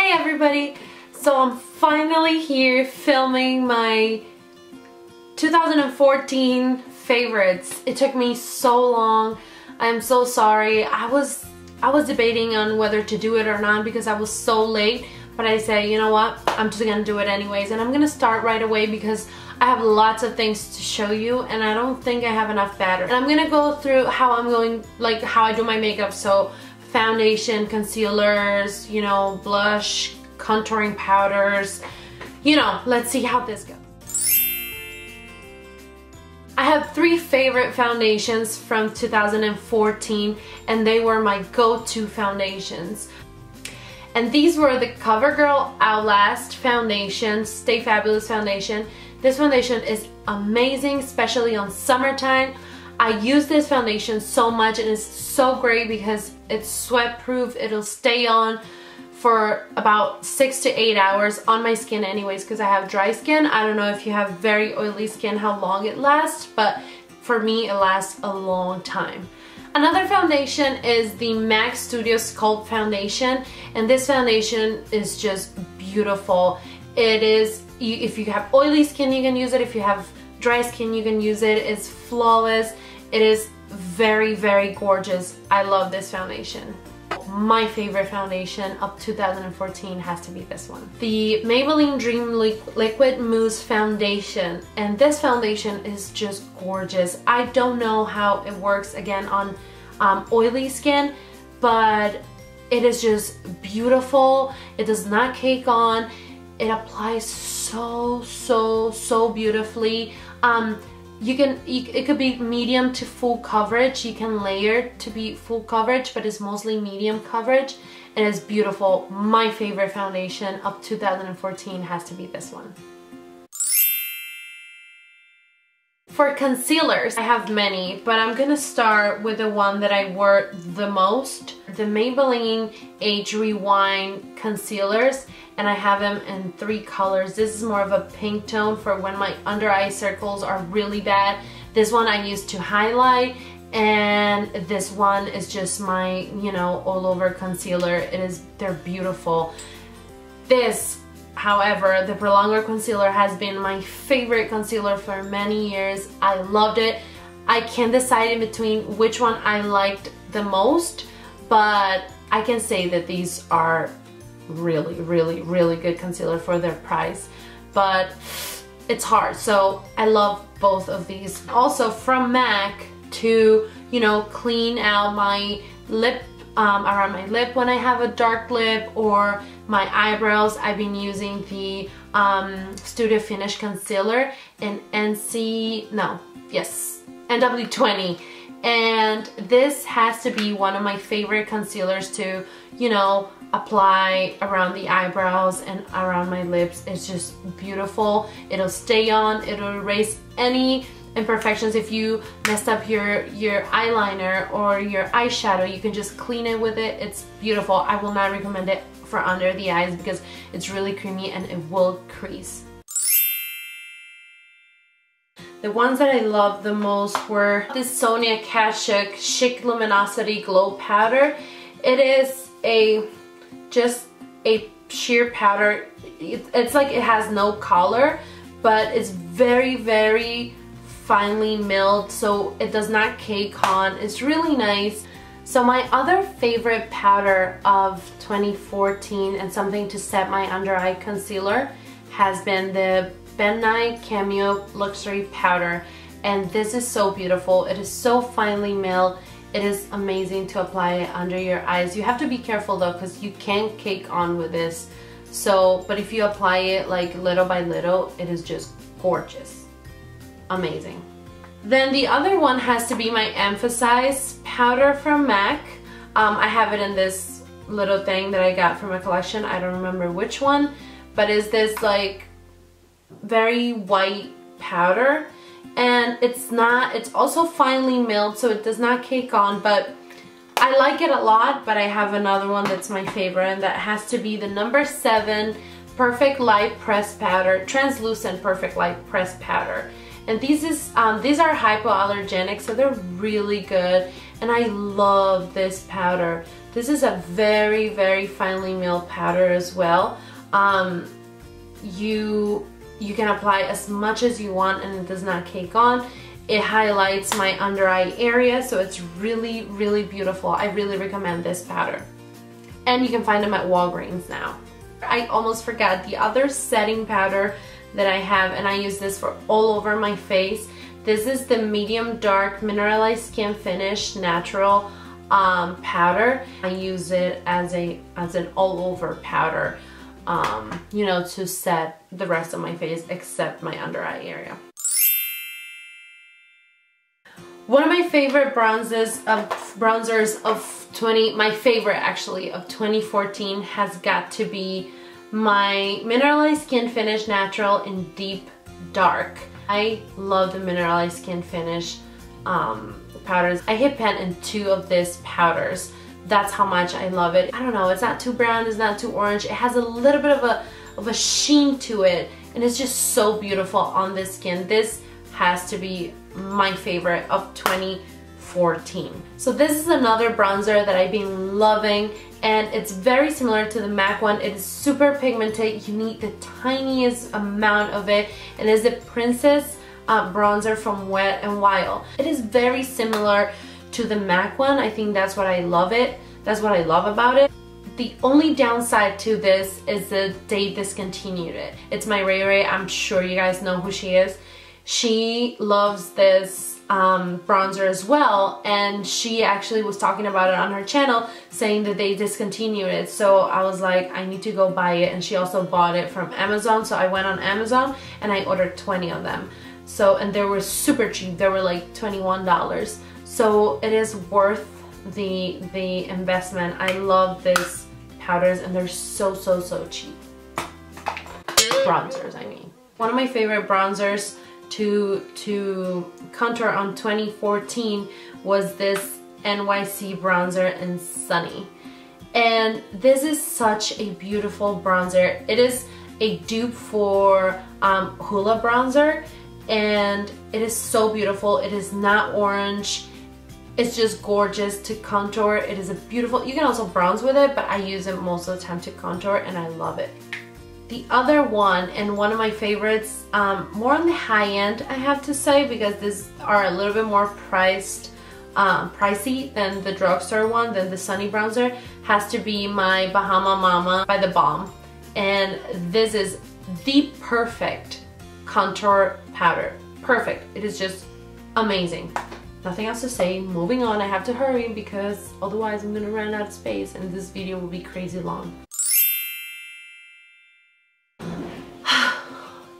Hey everybody! So I'm finally here filming my 2014 favorites. It took me so long. I'm so sorry. I was debating on whether to do it or not because I was so late, but I said, you know what, I'm just gonna do it anyways, and I'm gonna start right away because I have lots of things to show you and I don't think I have enough batter. And I'm gonna go through how I do my makeup, so foundation, concealers, you know, blush, contouring powders, you know, let's see how this goes. I have three favorite foundations from 2014 and they were my go-to foundations. And these were the COVERGIRL Outlast foundation, Stay Fabulous foundation. This foundation is amazing, especially on summertime. I use this foundation so much and it's so great because it's sweat proof. It'll stay on for about 6 to 8 hours on my skin anyways because I have dry skin. I don't know if you have very oily skin how long it lasts, but for me it lasts a long time. Another foundation is the MAC Studio Sculpt foundation, and this foundation is just beautiful. It is, if you have oily skin you can use it, if you have dry skin you can use it. It's flawless. It is very, very gorgeous. I love this foundation. My favorite foundation of 2014 has to be this one. The Maybelline Dream Liquid Mousse foundation. And this foundation is just gorgeous. I don't know how it works again on oily skin, but it is just beautiful. It does not cake on. It applies so beautifully. It could be medium to full coverage. You can layer to be full coverage, but it's mostly medium coverage and it's beautiful. My favorite foundation of 2014 has to be this one. For concealers, I have many, but I'm gonna start with the one that I wore the most, the Maybelline Age Rewind concealers, and I have them in 3 colors. This is more of a pink tone for when my under eye circles are really bad. This one I use to highlight, and this one is just my, you know, all over concealer. They're beautiful. This, however, the Prolonger concealer has been my favorite concealer for many years. I loved it. I can't decide in between which one I liked the most, but I can say that these are really good concealer for their price, but it's hard. So I love both of these. Also from MAC to, you know, clean out my lip, around my lip when I have a dark lip, or my eyebrows, I've been using the Studio Finish concealer in NW20, and this has to be one of my favorite concealers to, you know, apply around the eyebrows and around my lips. It's just beautiful. It'll stay on, it'll erase any imperfections. If you messed up your eyeliner or your eyeshadow, you can just clean it with it. It's beautiful. I will not recommend it for under the eyes because it's really creamy and it will crease. The ones that I loved the most were this Sonia Kashuk CHIC Luminosity Glow Powder. It is just a sheer powder. It's like it has no color, but it's very finely milled, so it does not cake on. It's really nice. So my other favorite powder of 2014 and something to set my under eye concealer has been the Ben Nye Cameo Luxury Powder, and this is so beautiful. It is so finely milled. It is amazing to apply it under your eyes. You have to be careful though because you can't cake on with this. So, but if you apply it like little by little, it is just gorgeous. Amazing. Then the other one has to be my Emphasize powder from MAC. I have it in this little thing that I got from a collection. I don't remember which one, but it's this like very white powder, and it's also finely milled, so it does not cake on, but I like it a lot. But I have another one that's my favorite, and that has to be the number 7 Perfect Light Pressed Powder, Translucent Perfect Light Pressed Powder. And these are hypoallergenic, so they're really good, and I love this powder. This is a very, very finely milled powder as well. You can apply as much as you want and it does not cake on. It highlights my under eye area, so it's really, really beautiful. I really recommend this powder. And you can find them at Walgreens now. I almost forgot the other setting powder that I have, and I use this for all over my face. This is the medium dark mineralized skin finish natural powder. I use it as an all over powder, you know, to set the rest of my face except my under eye area. One of my favorite bronzers of my favorite actually of 2014 has got to be my Mineralized Skin Finish Natural in Deep Dark. I love the Mineralized Skin Finish powders. I hit pan in 2 of these powders. That's how much I love it. I don't know, it's not too brown, it's not too orange. It has a little bit of a sheen to it, and it's just so beautiful on the skin. This has to be my favorite of 2014. So this is another bronzer that I've been loving, and it's very similar to the MAC one. It is super pigmented. You need the tiniest amount of it, and it's the Princess bronzer from Wet n Wild. It is very similar to the MAC one. I think that's what I love it. That's what I love about it. The only downside to this is that they discontinued it. It's my Ray Ray. I'm sure you guys know who she is. She loves this bronzer as well, and she actually was talking about it on her channel, saying that they discontinued it. So I was like, I need to go buy it, and she also bought it from Amazon. So I went on Amazon and I ordered 20 of them. So, and they were super cheap. They were like $21. So it is worth the investment. I love these powders, and they're so cheap. Bronzers, I mean. One of my favorite bronzers to contour on 2014 was this NYC bronzer in Sunny. And this is such a beautiful bronzer. It is a dupe for Hoola bronzer, and it is so beautiful. It is not orange. It's just gorgeous to contour. It is a beautiful, you can also bronze with it, but I use it most of the time to contour, and I love it. The other one, and one of my favorites, more on the high end, I have to say, because these are a little bit more pricey than the drugstore one, than the Sunny bronzer, has to be my Bahama Mama by The Balm. And this is the perfect contour powder. Perfect. It is just amazing. Nothing else to say. Moving on, I have to hurry because otherwise I'm gonna run out of space and this video will be crazy long.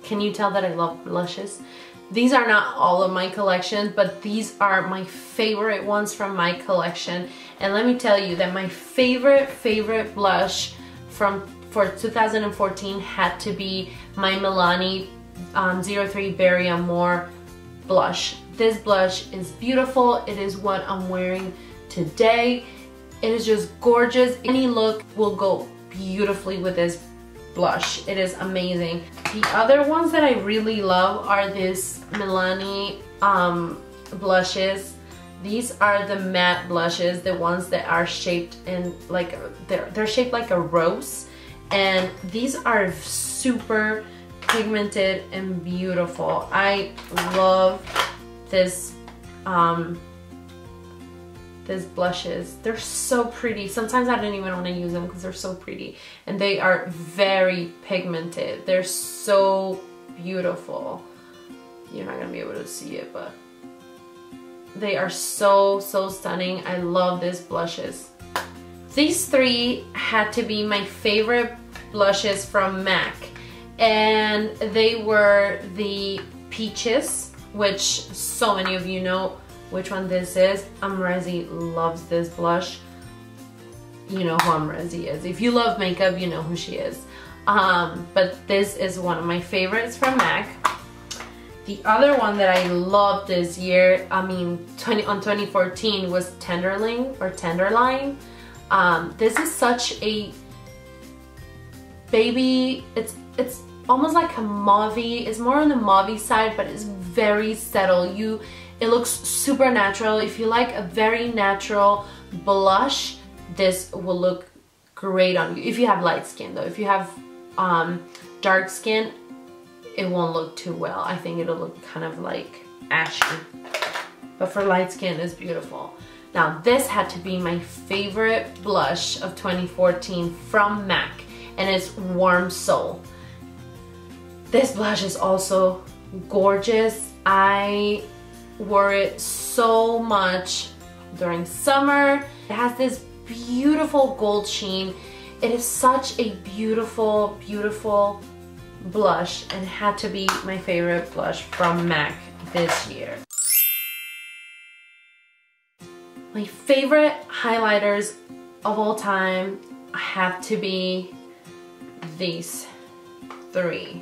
Can you tell that I love blushes? These are not all of my collection, but these are my favorite ones from my collection. And let me tell you that my favorite blush for 2014 had to be my Milani 03 Berry Amore blush. This blush is beautiful. It is what I'm wearing today. It is just gorgeous. Any look will go beautifully with this blush. It is amazing. The other ones that I really love are these Milani blushes. These are the matte blushes, the ones that are shaped in like, they're shaped like a rose, and these are super pigmented and beautiful. I love this these blushes. They're so pretty. Sometimes I don't even want to use them because they're so pretty, and they are very pigmented. They're so beautiful. You're not gonna be able to see it, but they are so stunning. I love these blushes. These three had to be my favorite blushes from MAC, and they were the Peaches, which so many of you know which one this is. Amrezi loves this blush. You know who Amrezi is. If you love makeup, you know who she is. But this is one of my favorites from MAC. The other one that I loved this year, I mean on 2014, was Tenderling or Tenderline. This is such a baby, it's almost like a mauvey. It's more on the mauvey side, but it's very subtle. It looks super natural. If you like a very natural blush, this will look great on you. If you have light skin though, if you have dark skin, it won't look too well. I think it'll look kind of like ashy. But for light skin, it's beautiful. Now this had to be my favorite blush of 2014 from MAC, and it's Warm Soul. This blush is also gorgeous. I wore it so much during summer. It has this beautiful gold sheen. It is such a beautiful, beautiful blush, and had to be my favorite blush from MAC this year. My favorite highlighters of all time have to be these three.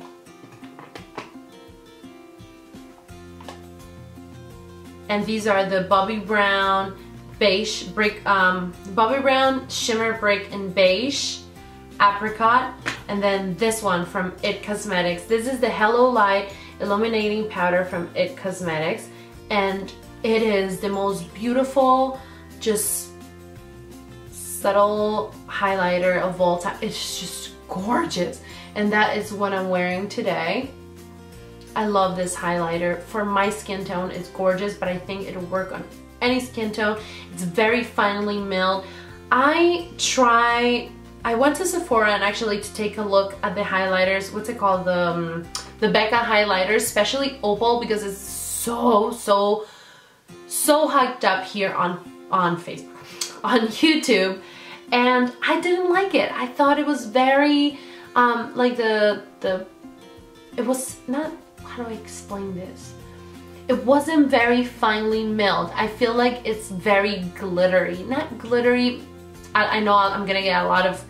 And these are the Bobbi Brown beige brick, Bobbi Brown shimmer brick in beige, apricot, and then this one from IT Cosmetics. This is the Hello Light illuminating powder from IT Cosmetics, and it is the most beautiful, just subtle highlighter of all time. It's just gorgeous, and that is what I'm wearing today. I love this highlighter. For my skin tone, it's gorgeous, but I think it'll work on any skin tone. It's very finely milled. I went to Sephora and actually to take a look at the highlighters. What's it called? The Becca highlighters, especially Opal, because it's so hyped up here on Facebook, on YouTube, and I didn't like it. I thought it was very like it was not, how do I explain this? It wasn't very finely milled. I feel like it's very glittery. Not glittery, I know I'm gonna get a lot of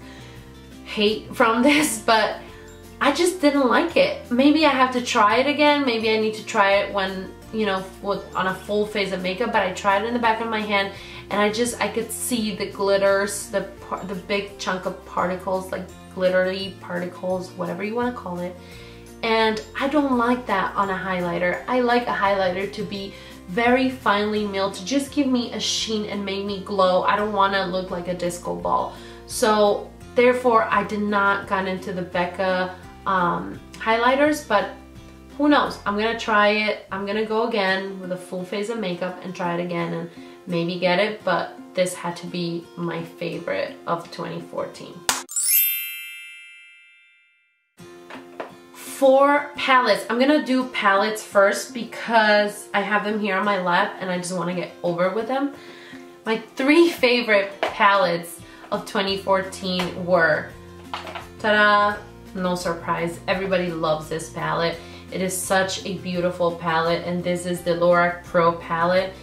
hate from this, but I just didn't like it. Maybe I have to try it again. Maybe I need to try it when, you know, on a full face of makeup, but I tried it in the back of my hand, and I could see the glitters, the big chunk of particles, like glittery particles, whatever you want to call it. And I don't like that on a highlighter. I like a highlighter to be very finely milled, to just give me a sheen and make me glow. I don't want to look like a disco ball. So therefore, I did not get into the Becca highlighters, but who knows? I'm gonna try it. I'm gonna go again with a full face of makeup and try it again and maybe get it, but this had to be my favorite of 2014. For palettes, I'm gonna do palettes first because I have them here on my lap and I just want to get over with them. My three favorite palettes of 2014 were, ta-da, no surprise, everybody loves this palette. It is such a beautiful palette, and this is the Lorac Pro palette.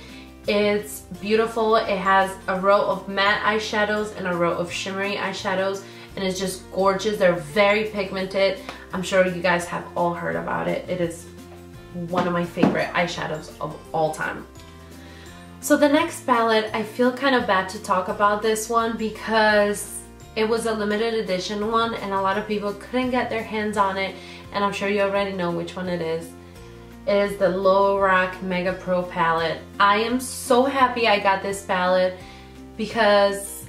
It's beautiful. It has a row of matte eyeshadows and a row of shimmery eyeshadows, and it's just gorgeous. They're very pigmented. I'm sure you guys have all heard about it. It is one of my favorite eyeshadows of all time. So the next palette, I feel kind of bad to talk about this one because it was a limited edition one and a lot of people couldn't get their hands on it, and I'm sure you already know which one it is. It is the Lorac Mega Pro palette. I am so happy I got this palette because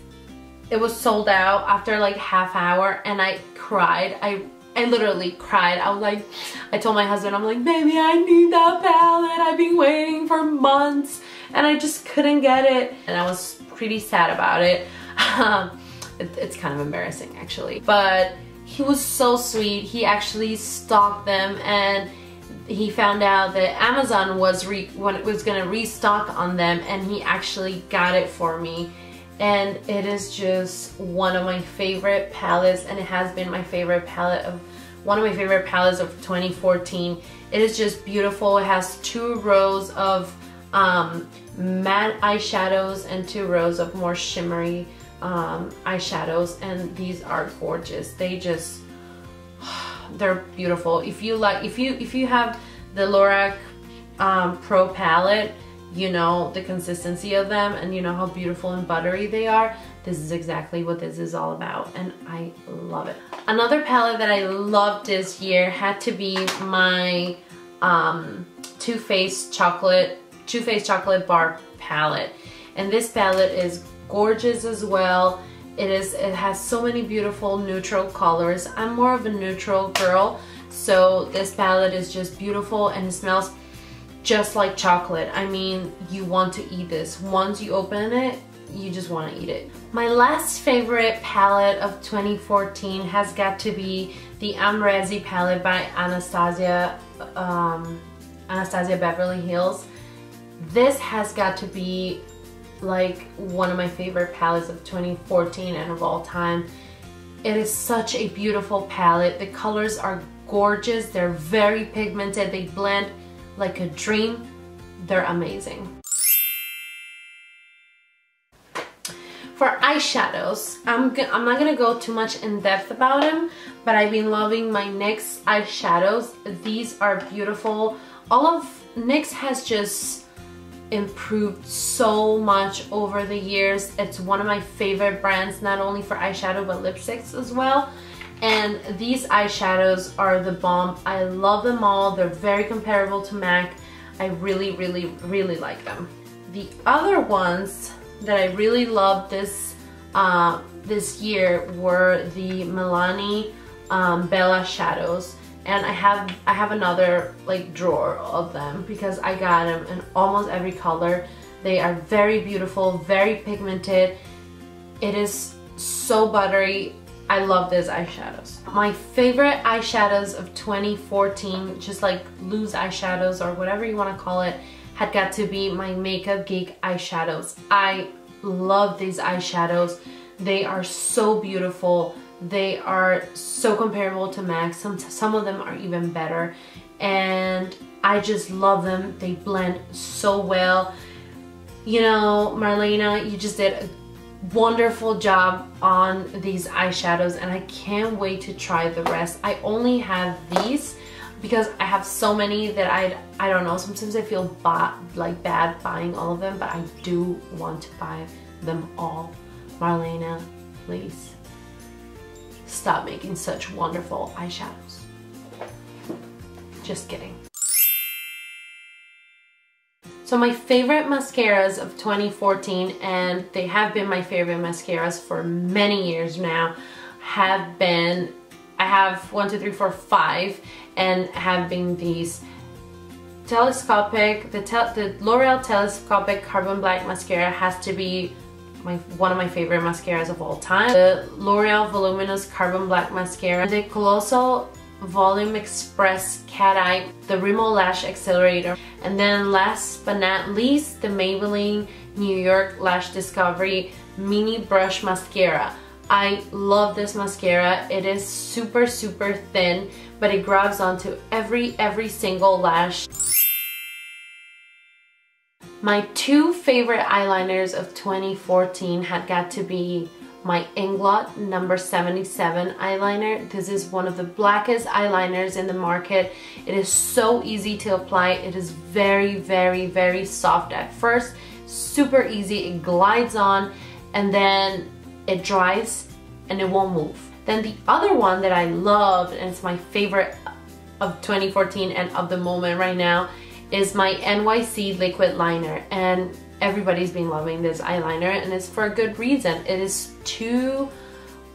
it was sold out after like half hour, and I cried. I literally cried. I told my husband, I'm like, baby, I need that palette. I've been waiting for months and I just couldn't get it. And I was pretty sad about it. It's kind of embarrassing actually. But he was so sweet. He actually stocked them, and he found out that Amazon was gonna restock on them, and he actually got it for me. And it is just one of my favorite palettes, and it has been my favorite palette of one of my favorite palettes of 2014. It is just beautiful. It has 2 rows of matte eyeshadows and 2 rows of more shimmery eyeshadows, and these are gorgeous. They're beautiful. If you have the Lorac Pro palette, you know the consistency of them and you know how beautiful and buttery they are. This is exactly what this is all about, and I love it. Another palette that I loved this year had to be my Too Faced Chocolate Bar palette. And this palette is gorgeous as well. It has so many beautiful neutral colors. I'm more of a neutral girl, so this palette is just beautiful and it smells just like chocolate. I mean, you want to eat this. Once you open it, you just want to eat it. My last favorite palette of 2014 has got to be the Resi palette by Anastasia Beverly Hills. This has got to be like one of my favorite palettes of 2014 and of all time. It is such a beautiful palette. The colors are gorgeous. They're very pigmented. They blend like a dream. They're amazing. For eyeshadows, I'm not gonna go too much in depth about them, but I've been loving my NYX eyeshadows. These are beautiful. All of NYX has just improved so much over the years. It's one of my favorite brands, not only for eyeshadow but lipsticks as well. And these eyeshadows are the bomb. I love them all. They're very comparable to MAC. I really, really, really like them. The other ones that I really loved this year were the Milani Bella shadows, and I have another like drawer of them because I got them in almost every color. They are very beautiful, very pigmented. It is so buttery. I love these eyeshadows. My favorite eyeshadows of 2014, just like loose eyeshadows or whatever you want to call it, had got to be my Makeup Geek eyeshadows. I love these eyeshadows. They are so beautiful. They are so comparable to MAC. Some of them are even better, and I just love them. They blend so well. You know, Marlena, you just did a wonderful job on these eyeshadows, and I can't wait to try the rest. I only have these because I have so many that I don't know, sometimes I feel like bad buying all of them, but I do want to buy them all. Marlena, please stop making such wonderful eyeshadows. Just kidding. So my favorite mascaras of 2014, and they have been my favorite mascaras for many years now, have been, I have 1, 2, 3, 4, 5, and have been these telescopic, the L'Oreal Telescopic Carbon Black Mascara has to be one of my favorite mascaras of all time. The L'Oreal Voluminous Carbon Black Mascara, the Colossal Volume Express Cat Eye, the Rimmel Lash Accelerator, and then last but not least, the Maybelline New York Lash Discovery Mini Brush Mascara. I love this mascara. It is super, super thin, but it grabs onto every single lash. My two favorite eyeliners of 2014 had got to be my Inglot number 77 eyeliner. This is one of the blackest eyeliners in the market. It is so easy to apply. It is very, very, very soft at first, super easy. It glides on and then it dries and it won't move. Then the other one that I love, and it's my favorite of 2014 and of the moment right now, is my NYC liquid liner, and everybody's been loving this eyeliner, and it's for a good reason. It is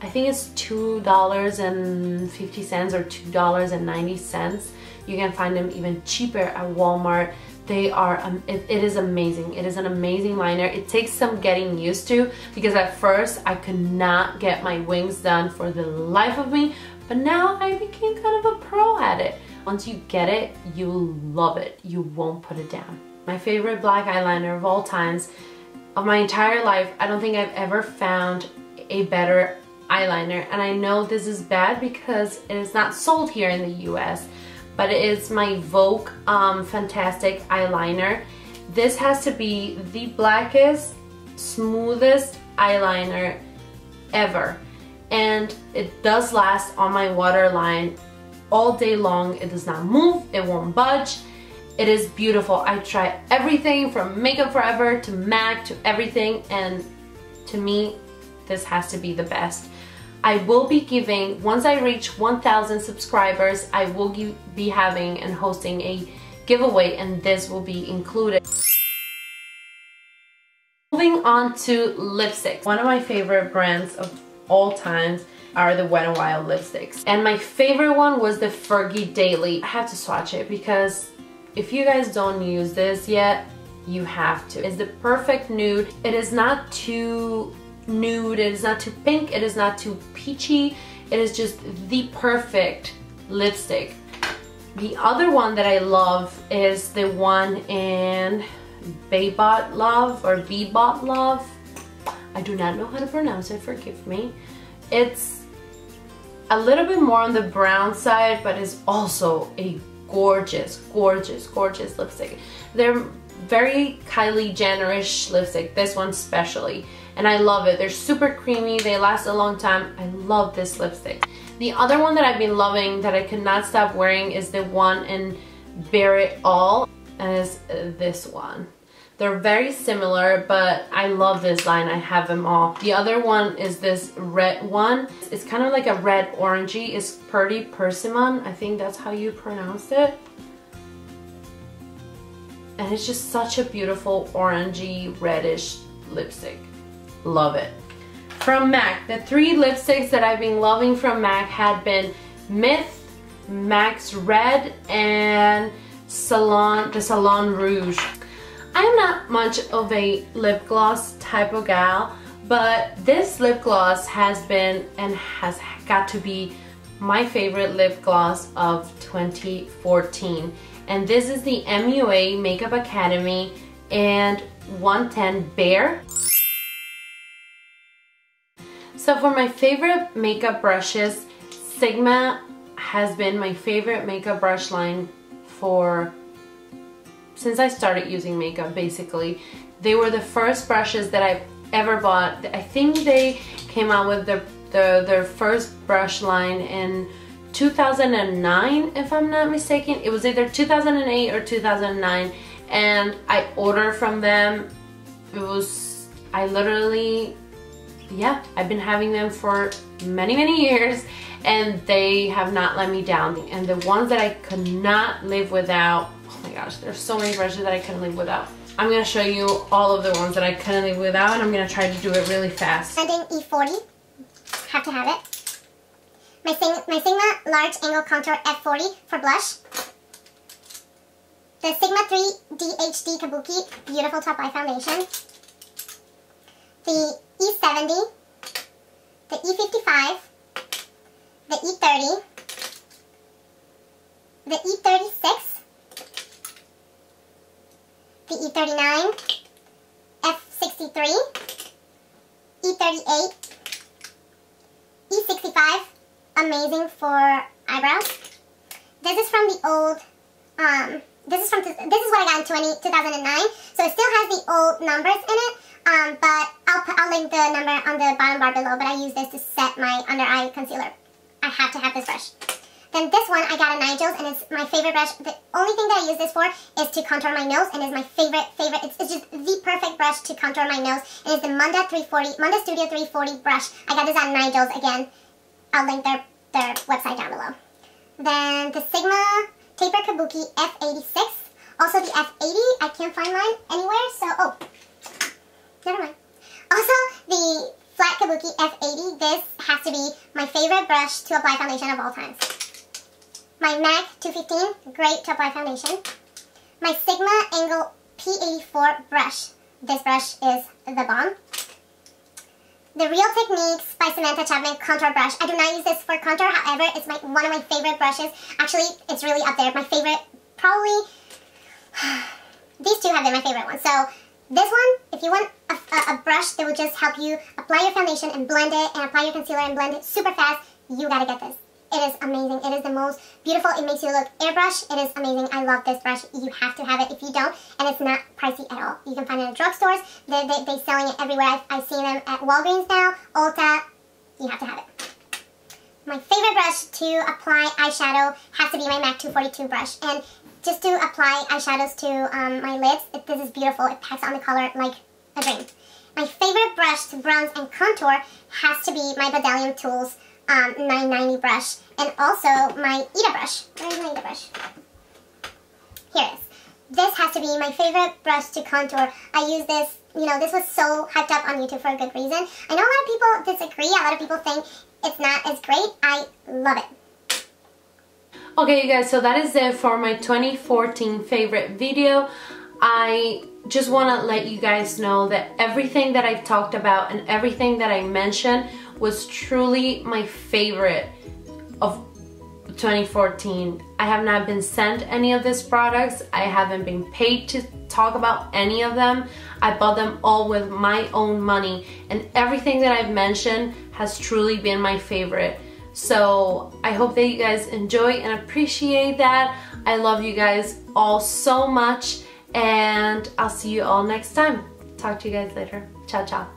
I think it's $2.50 or $2.90. You can find them even cheaper at Walmart. They are, it is amazing. It is an amazing liner. It takes some getting used to because at first I could not get my wings done for the life of me, but now I became kind of a pro at it. Once you get it, you'll love it. You won't put it down. My favorite black eyeliner of all times, of my entire life. I don't think I've ever found a better eyeliner, and I know this is bad because it is not sold here in the US, but it is my Vogue Fantastic eyeliner. This has to be the blackest, smoothest eyeliner ever, and it does last on my waterline all day long. It does not move, it won't budge. It is beautiful. I try everything from Makeup Forever to MAC to everything, and to me, this has to be the best. I will be giving, once I reach 1,000 subscribers, I will be having and hosting a giveaway, and this will be included. Moving on to lipsticks. One of my favorite brands of all time are the Wet n Wild lipsticks. And my favorite one was the Fergie Daily. I have to swatch it because if you guys don't use this yet, you have to. It's the perfect nude. It is not too nude, it is not too pink, it is not too peachy. It is just the perfect lipstick. The other one that I love is the one in Bebot Love or Bebot Love. I do not know how to pronounce it, forgive me. It's a little bit more on the brown side, but it's also a gorgeous, gorgeous, gorgeous lipstick. They're very Kylie Jenner-ish lipstick, this one especially. And I love it. They're super creamy, they last a long time. I love this lipstick. The other one that I've been loving that I could not stop wearing is the one in Bare It All, and it's this one. They're very similar, but I love this line. I have them all. The other one is this red one. It's kind of like a red orangey. It's Pretty Persimmon. I think that's how you pronounce it. And it's just such a beautiful orangey, reddish lipstick. Love it. From MAC, the three lipsticks that I've been loving from MAC had been Myth, MAC's Red, and the Salon Rouge. I'm not much of a lip gloss type of gal, but this lip gloss has been and has got to be my favorite lip gloss of 2014. And this is the MUA Makeup Academy and 110 Bare. So for my favorite makeup brushes, Sigma has been my favorite makeup brush line since I started using makeup, basically. They were the first brushes that I've ever bought. I think they came out with their first brush line in 2009, if I'm not mistaken. It was either 2008 or 2009, and I ordered from them. I literally, yeah, I've been having them for many years, and they have not let me down. And the ones that I could not live without, oh my gosh, there's so many brushes that I couldn't live without. I'm gonna show you all of the ones that I couldn't live without, and I'm gonna try to do it really fast. Blending E40, have to have it. My Sigma Large Angle Contour F40 for blush. The Sigma 3 DHD Kabuki Beautiful Top Eye Foundation. The E70, the E55, the E30, the E36, the E39, F63, E38, E65, amazing for eyebrows. This is from the old, this is what I got in 2009, so it still has the old numbers in it, but I'll link the number on the bottom bar below, but I use this to set my under eye concealer. I have to have this brush. Then this one I got at Nigel's, and it's my favorite brush. The only thing that I use this for is to contour my nose, and it's my favorite. It's just the perfect brush to contour my nose, and it's the Munda Studio 340 brush. I got this at Nigel's again. I'll link their website down below. Then the Sigma Taper Kabuki F86. Also the F80, I can't find mine anywhere, so, oh, never mind. Also the Flat Kabuki F80, this has to be my favorite brush to apply foundation of all times. My MAC 215, great to apply foundation. My Sigma Angle P84 brush. This brush is the bomb. The Real Techniques by Samantha Chapman Contour Brush. I do not use this for contour, however, it's one of my favorite brushes. Actually, it's really up there. My favorite, probably, these two have been my favorite ones. So, this one, if you want a brush that will just help you apply your foundation and blend it, and apply your concealer and blend it super fast, you gotta get this. It is amazing. It is the most beautiful. It makes you look airbrush. It is amazing. I love this brush. You have to have it if you don't, and it's not pricey at all. You can find it in drugstores. They're selling it everywhere. I've seen them at Walgreens now, Ulta. You have to have it. My favorite brush to apply eyeshadow has to be my MAC 242 brush, and just to apply eyeshadows to my lids, this is beautiful. It packs on the color like a dream. My favorite brush to bronze and contour has to be my Bdellium Tools 990 brush, and also my Ita brush. Where is my Ita brush? Here it is. This has to be my favorite brush to contour. I use this you know, this was so hyped up on YouTube for a good reason. I know a lot of people disagree. A lot of people think it's not as great. I love it. Okay, you guys, so that is it for my 2014 favorite video. I just want to let you guys know that everything that I've talked about and everything that I mentioned was truly my favorite of 2014. I have not been sent any of these products. I haven't been paid to talk about any of them. I bought them all with my own money, and everything that I've mentioned has truly been my favorite. So I hope that you guys enjoy and appreciate that. I love you guys all so much, and I'll see you all next time. Talk to you guys later. Ciao, ciao.